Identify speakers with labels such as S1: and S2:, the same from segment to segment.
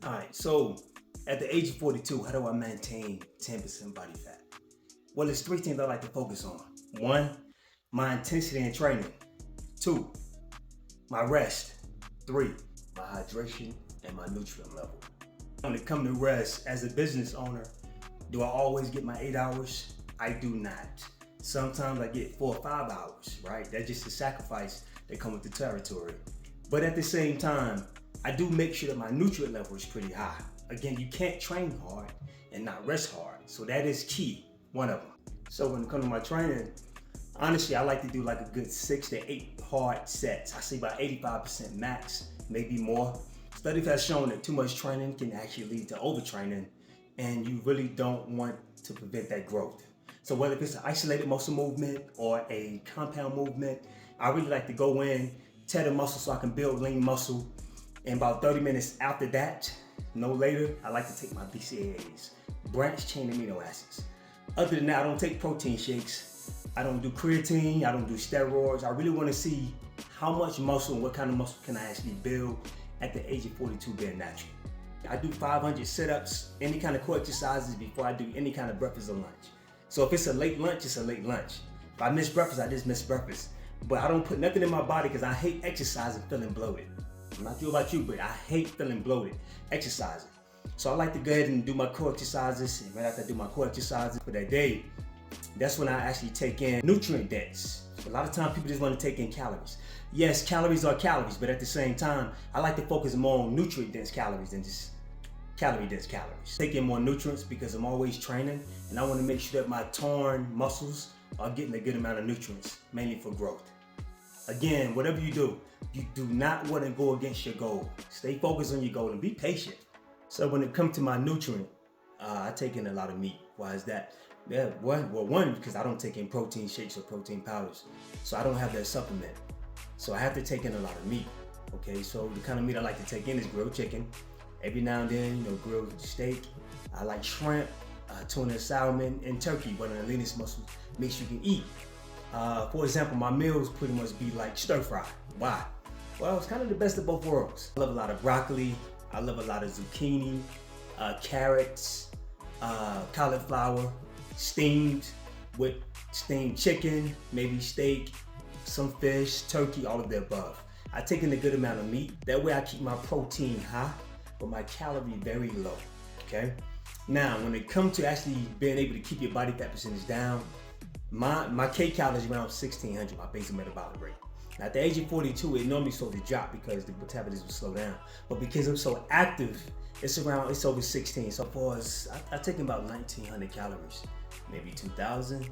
S1: All right, so at the age of 42, how do I maintain 10% body fat? Well, there's three things I like to focus on. One, my intensity in training. Two, my rest. Three, my hydration and my nutrient level. When it comes to rest, as a business owner, do I always get my 8 hours? I do not. Sometimes I get 4 or 5 hours, right? That's just a sacrifice that comes with the territory. But at the same time, I do make sure that my nutrient level is pretty high. Again, you can't train hard and not rest hard. So that is key, one of them. So when it comes to my training, honestly, I like to do like a good 6 to 8 hard sets. I say about 85% max, maybe more. Studies have shown that too much training can actually lead to overtraining, and you really don't want to prevent that growth. So whether it's an isolated muscle movement or a compound movement, I really like to go in, tear the muscle so I can build lean muscle. And about 30 minutes after that, no later, I like to take my BCAAs, branched chain amino acids. Other than that, I don't take protein shakes. I don't do creatine, I don't do steroids. I really want to see how much muscle and what kind of muscle can I actually build at the age of 42 being natural. I do 500 sit-ups, any kind of core exercises before I do any kind of breakfast or lunch. So if it's a late lunch, it's a late lunch. If I miss breakfast, I just miss breakfast. But I don't put nothing in my body because I hate exercising feeling bloated. I'm not sure about you, but I hate feeling bloated exercising. So I like to go ahead and do my core exercises, and right after I do my core exercises for that day, that's when I actually take in nutrient dense. A lot of times people just want to take in calories. Yes, calories are calories, but at the same time, I like to focus more on nutrient dense calories than just calorie dense calories. Take in more nutrients because I'm always training, and I want to make sure that my torn muscles are getting a good amount of nutrients, mainly for growth. Again, whatever you do not want to go against your goal. Stay focused on your goal and be patient. So when it comes to my nutrient, I take in a lot of meat. Why is that? Yeah, one, because I don't take in protein shakes or protein powders. So I don't have that supplement. So I have to take in a lot of meat. Okay, so the kind of meat I like to take in is grilled chicken. Every now and then, grilled steak. I like shrimp, tuna, salmon, and turkey, one of the leanest muscle meats you can eat. For example, my meals pretty much be like stir fry. Why? Well, it's kind of the best of both worlds. I love a lot of broccoli. I love a lot of zucchini, carrots, cauliflower, steamed with steamed chicken, maybe steak, some fish, turkey, all of the above. I take in a good amount of meat. That way I keep my protein high, but my calorie very low, okay? Now, when it comes to actually being able to keep your body fat percentage down, my kcal is around 1600, my basal metabolic rate. Now, at the age of 42, it normally starts to drop because the metabolism will slow down. But because I'm so active, it's over 16. So far as I take in about 1900 calories, maybe 2000.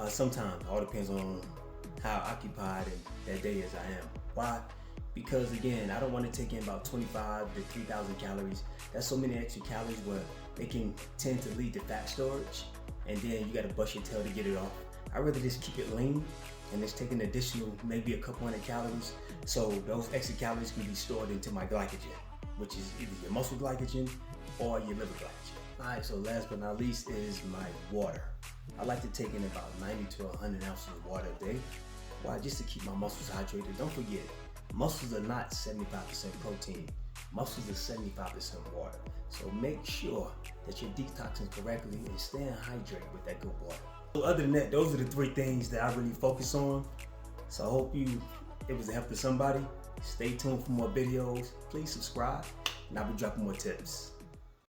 S1: Sometimes, all depends on how occupied that day as I am. Why? Because again, I don't want to take in about 25 to 3,000 calories. That's so many extra calories where they can tend to lead to fat storage, and then you got to bust your tail to get it off. I'd rather just keep it lean and just take an additional maybe a couple hundred calories, so those extra calories can be stored into my glycogen, which is either your muscle glycogen or your liver glycogen. All right, so last but not least is my water. I like to take in about 90 to 100 ounces of water a day. Why? Just to keep my muscles hydrated. Don't forget, muscles are not 75% protein. Muscles are 75% water. So make sure that you're detoxing correctly and staying hydrated with that good water. So other than that, those are the three things that I really focus on. So I hope it was a help to somebody. Stay tuned for more videos. Please subscribe, and I'll be dropping more tips.